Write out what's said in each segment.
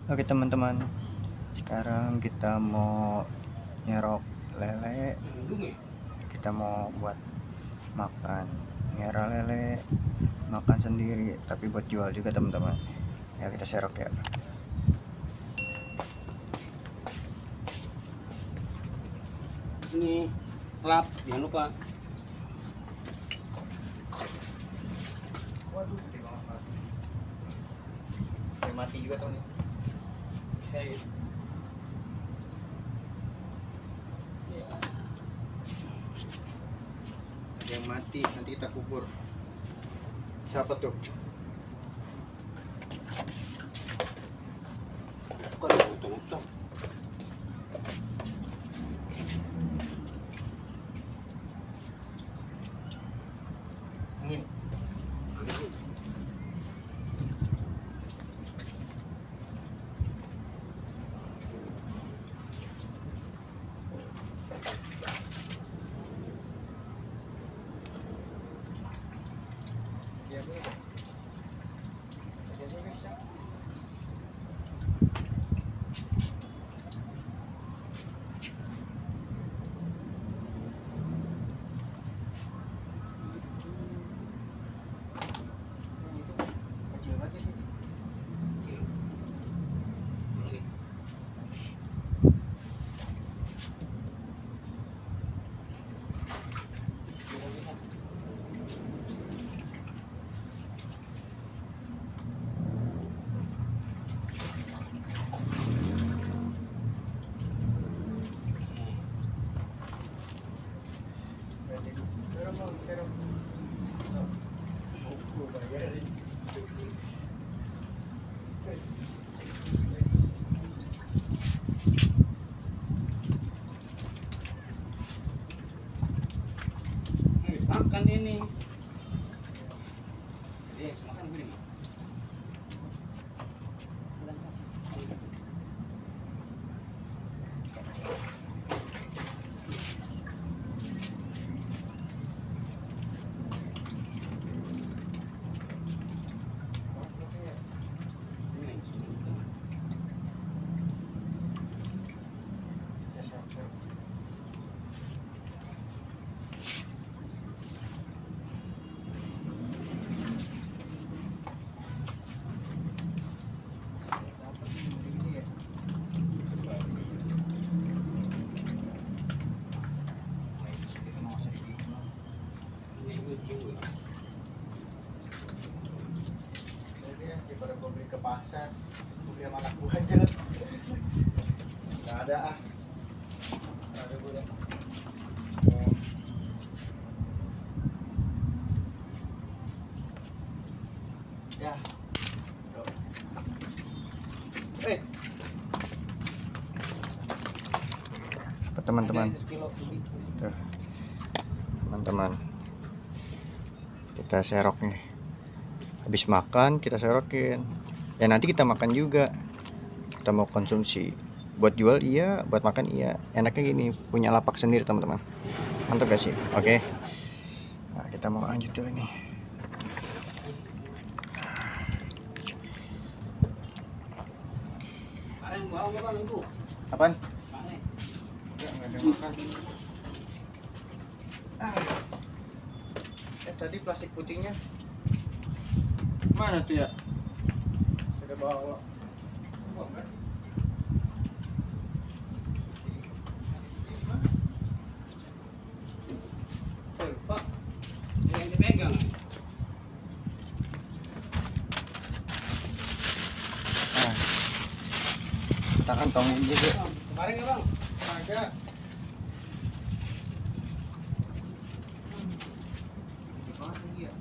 Oke teman-teman, sekarang kita mau nyerok lele. Kita mau buat makan merah lele, makan sendiri tapi buat jual juga teman-teman. Ya kita serok ya. Ini lap, jangan lupa. Waduh, gede banget. Saya mati juga tuh nih. Bisa ya. Ada yang mati, nanti kita kubur. Siapa tuh? Bukan utang-utang. Angin. Kecil banget sih. Habis makan ini. Jadi habis makan gue nih. Ya, serok. Ini gue juga. Daripada gue beli ke pasar, gue beli sama anak gue aja. Nggak ada ah. Nggak ada gue. Oh. Ya. Eh. Apa teman-teman? Tuh. Teman-teman. Kita serok nih. Habis makan kita serokin. Ya nanti kita makan juga. Kita mau konsumsi. Buat jual iya, buat makan iya. Enaknya gini, punya lapak sendiri teman-teman. Mantap gak sih? Oke. Nah, kita mau lanjut dulu nih. Apaan? Enggak ada makan. Tadi plastik putihnya mana tuh ya? Sudah bawa. Pak, Yang dipegang. nah, kita kantongin juga. Kemarin ya bang? Ada. Di mana dia?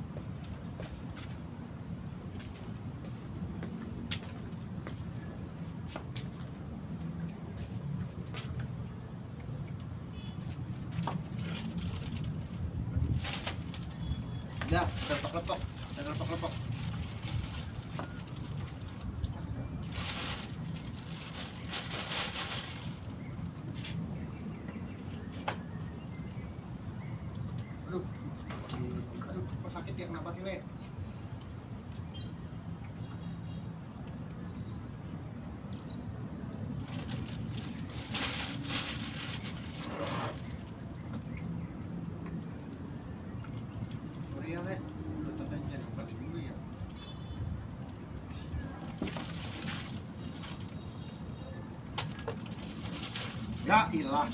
Udah, lepok-lepok. Udah lepok-lepok. Aduh. Aduh, kok sakit ya? Kenapa sih, Le? Ya ilah.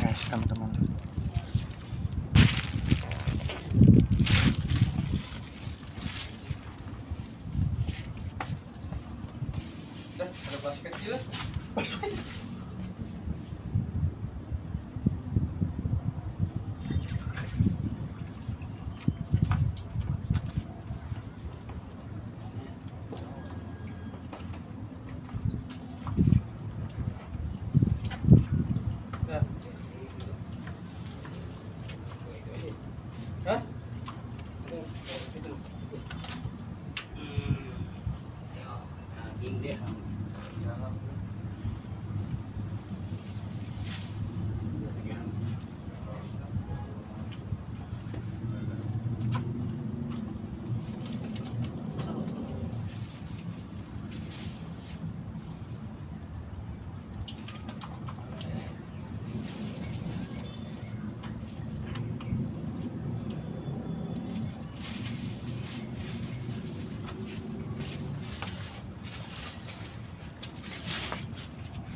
Yes, teman-teman. Ada basket kecil. Hah? Hindi.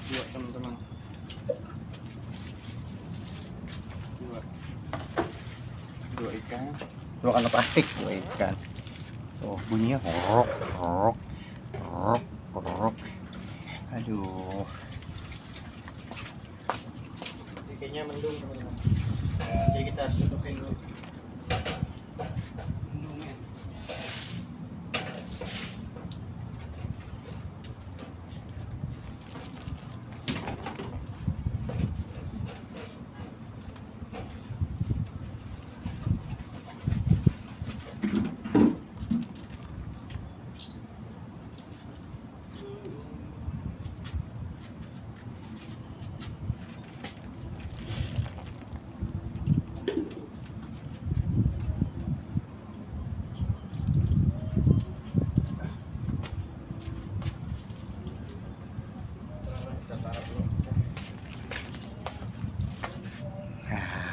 Dua teman-teman. Dua ikan. Dua kantong plastik. Dua ikan. Tuh bunyinya horok, horok, horok, horok. Aduh. Ini kayaknya mendung teman-teman. Jadi kita harus tutupin dulu.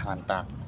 Mantap.